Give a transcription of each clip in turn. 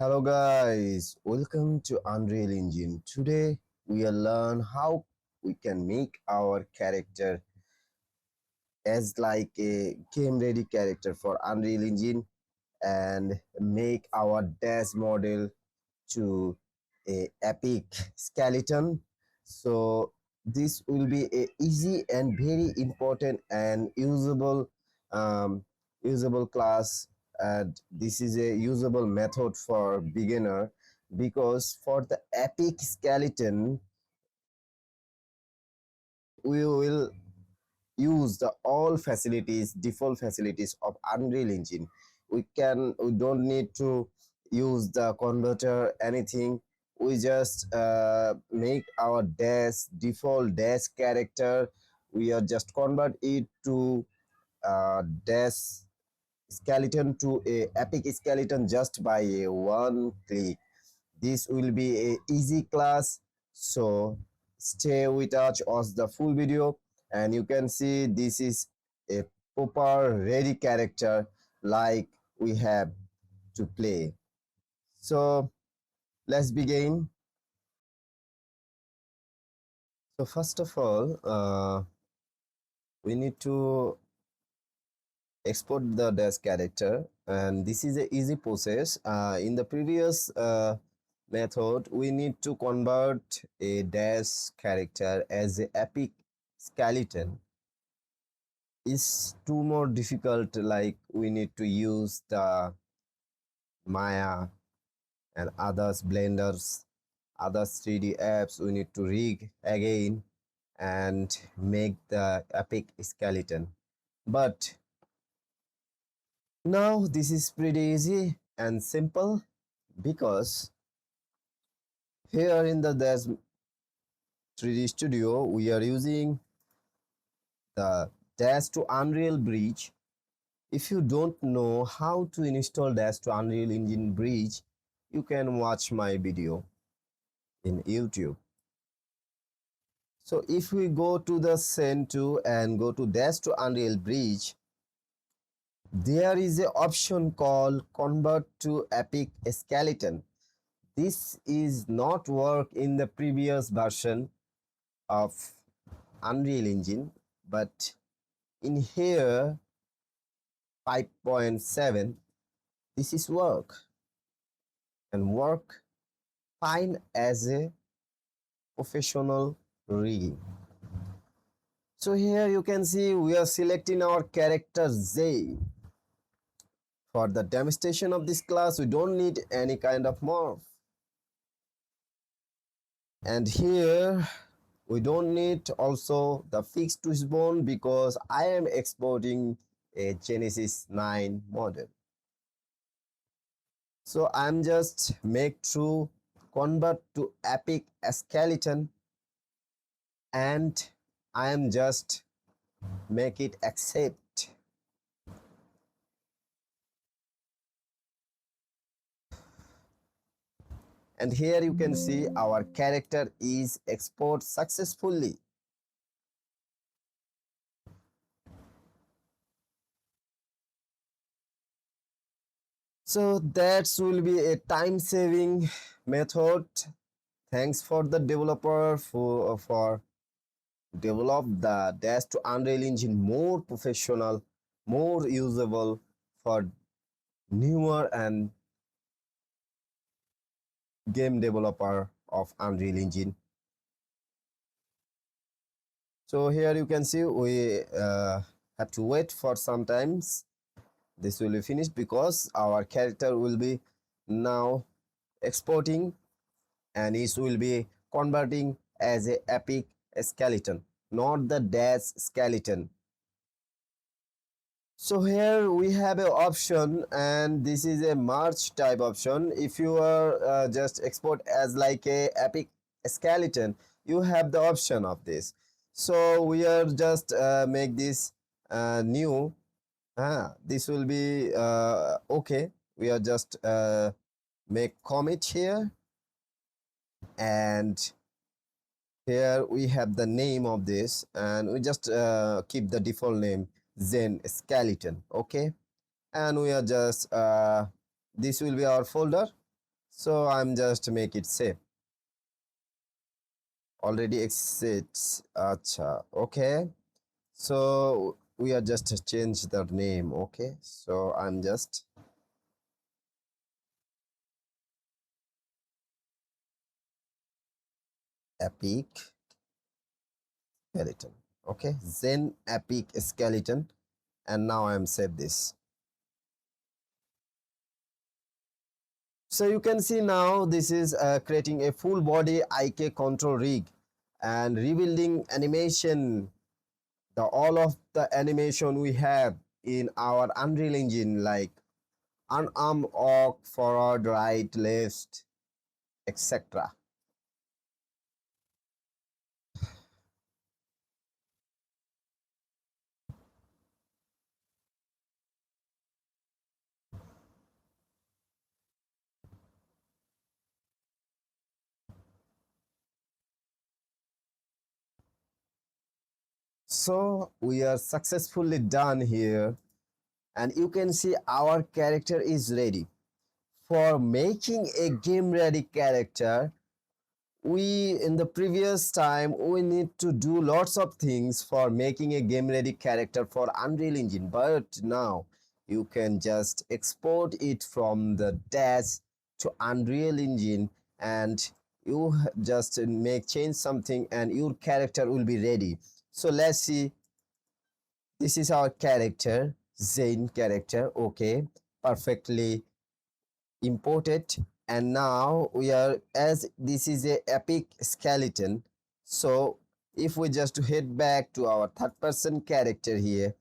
Hello guys, welcome to Unreal Engine. Today we will learn how we can make our character as like a game ready character for Unreal Engine and make our DAZ model to a epic skeleton. So this will be a easy and very important and um, usable class, and this is a usable method for beginner because for the epic skeleton we will use the all facilities, default facilities of Unreal Engine. We don't need to use the converter anything. We just make our dash default dash character. We are just convert it to dash skeleton to a epic skeleton just by a one click. This will be a easy class, so stay with us, watch the full video, and you can see this is a proper ready character like we have to play. So let's begin. So first of all, we need to export the dash character, and this is a easy process. In the previous method we need to convert a dash character as a epic skeleton. Is too more difficult, like we need to use the Maya and others blenders, other 3D apps. We need to rig again and make the epic skeleton, but now this is pretty easy and simple because here in the DAZ 3D Studio we are using the DAZ to Unreal Bridge. If you don't know how to install DAZ to Unreal Engine Bridge, you can watch my video in YouTube. So if we go to the Scene 2 and go to DAZ to Unreal Bridge, there is an option called Convert to Epic Skeleton. This is not work in the previous version of Unreal Engine, but in here 5.7 this is work and work fine as a professional rigging. So here you can see we are selecting our character Z. For the demonstration of this class we don't need any kind of morph, and here we don't need also the fixed twist bone because I am exporting a Genesis 9 model. So I'm just make true convert to epic skeleton, and I am just make it accept. And here you can see our character is export successfully. So that will be a time saving method. Thanks for the developer for develop the DAZ to Unreal Engine more professional, more usable for newer and game developer of Unreal Engine. So here you can see we have to wait for some times. This will be finished because our character will be now exporting and it will be converting as a epic skeleton, not the DAZ skeleton. So here we have an option, and this is a merge type option. If you are just export as like a epic skeleton, you have the option of this. So we are just make this new. This will be okay. We are just make commit here, and here we have the name of this, and we just keep the default name Zen skeleton. Okay, and we are just this will be our folder, So I'm just make it safe. Already exists. Acha. Okay. So we are just change the name. Okay. So I'm just epic skeleton. Okay. Zen epic skeleton. And now I'm save this. So you can see now this is creating a full body IK control rig and rebuilding animation. The all of the animation we have in our Unreal Engine, like unarmed walk, forward, right, left, etc. So we are successfully done here, and you can see our character is ready. For making a game ready character, we in the previous time we need to do lots of things for making a game ready character for Unreal Engine, but now you can just export it from the DAZ to Unreal Engine, and you just make change something and your character will be ready. So let's see, this is our character, Zane character. Okay, perfectly imported, and now we are, as this is a epic skeleton, so if we just head back to our third person character here,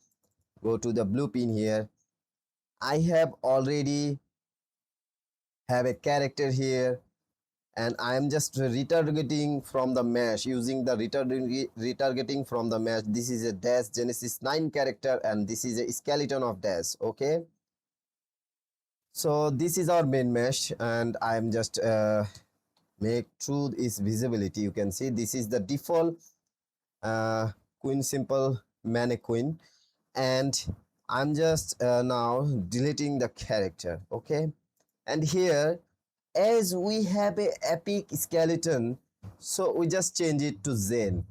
go to the blue pin here, I have already have a character here, and I am just retargeting from the mesh using the retargeting from the mesh. This is a DAZ Genesis 9 character, and this is a skeleton of DAZ. Okay, so this is our main mesh, and I am just make truth is visibility. You can see this is the default queen simple mannequin, and I'm just now deleting the character. Okay, and here, as we have a epic skeleton, so we just change it to Zen,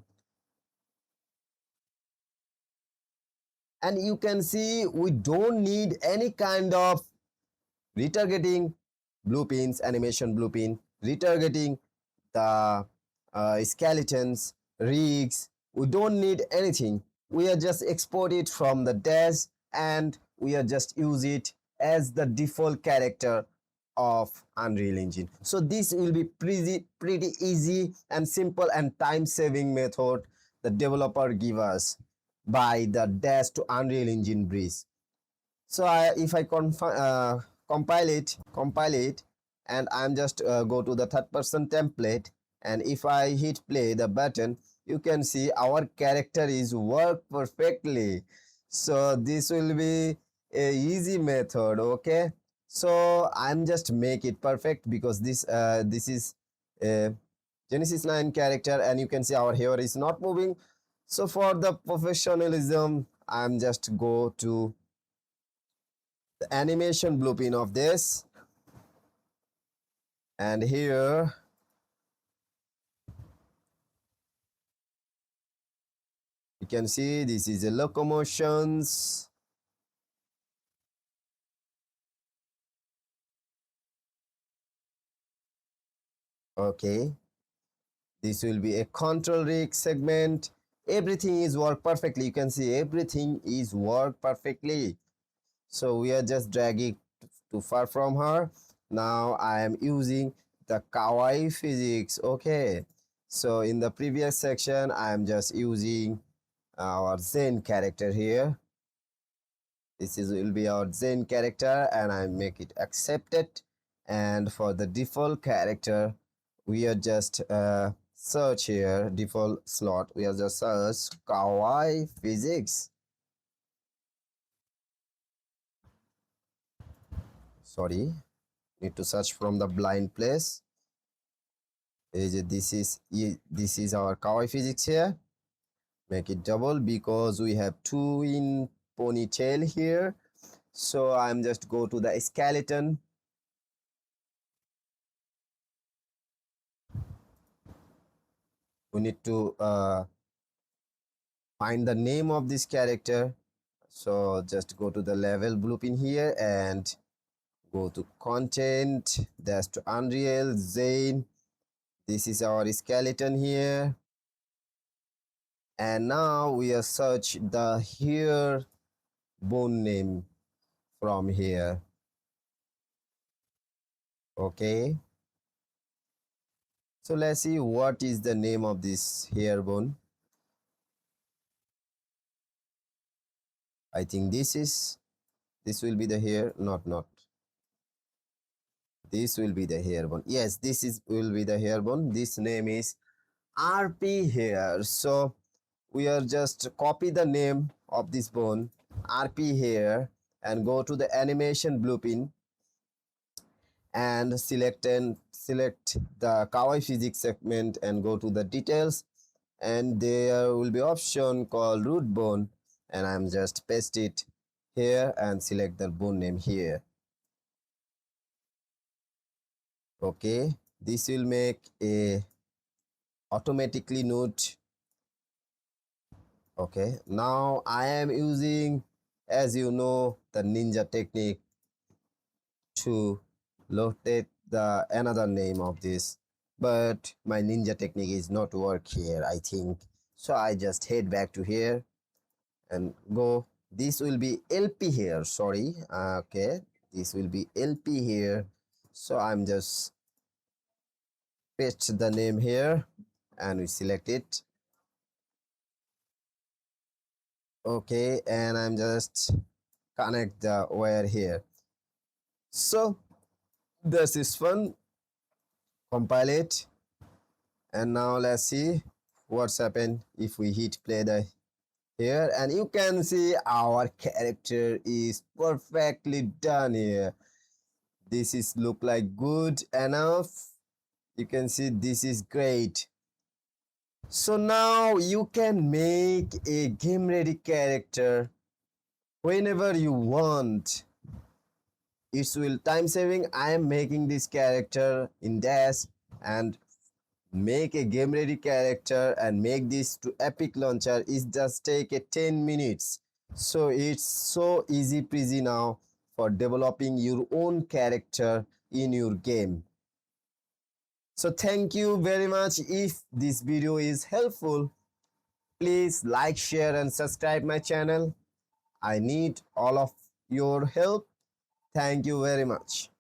and you can see we don't need any kind of retargeting blueprints, animation blueprint, retargeting the skeletons, rigs. We don't need anything. We are just export it from the DAZ, and we are just use it as the default character of Unreal Engine. So this will be pretty easy and simple and time saving method the developer give us by the DAZ to Unreal Engine bridge. So if I compile it, and I'm just go to the third person template, and if I hit play the button, you can see our character is work perfectly. So this will be a easy method. Okay, so I'm just make it perfect because this is a Genesis 9 character, and you can see our hair is not moving. So for the professionalism, I'm just go to the animation blueprint of this, and here you can see this is a locomotions. Okay, this will be a control rig segment. Everything is work perfectly. You can see everything is work perfectly. So we are just dragging too far from her. Now I am using the kawaii physics. Okay, so in the previous section I am just using our Zen character here. This is will be our Zen character, and I make it accepted. And for the default character, we are just search here default slot. We are just search kawaii physics. Sorry, need to search from the blind place. This is our kawaii physics here. Make it double because we have two in ponytail here. So I'm just go to the skeleton. we need to find the name of this character. So just go to the level blueprint here and go to content, that's to Unreal, Zane. This is our skeleton here. And now we are search the here bone name from here. Okay. So let's see what is the name of this hair bone. I think this will be the hair, not. This will be the hair bone. Yes, this is will be the hair bone. This name is RP hair. So we are just copy the name of this bone, RP hair, and go to the animation blueprint and select the kawaii physics segment and go to the details, and there will be option called root bone, and I'm just paste it here and select the bone name here. Okay, this will make a automatically note. Okay, now I am using, as you know, the ninja technique to locate the another name of this, but my ninja technique is not work here, I think. So I just head back to here and go. This will be LP here, sorry. Okay, this will be LP here. So I'm just paste the name here and we select it. Okay, and I'm just connect the wire here. So this is fun. Compile it, and now let's see what's happened if we hit play the here, and you can see our character is perfectly done here. This is look like good enough. You can see this is great. So now you can make a game ready character whenever you want. It will time saving. I am making this character in DAZ and make a game ready character and make this to epic launcher is just take a 10 minutes. So it's so easy peasy now for developing your own character in your game. So thank you very much. If this video is helpful, please like, share and subscribe my channel. I need all of your help. Thank you very much.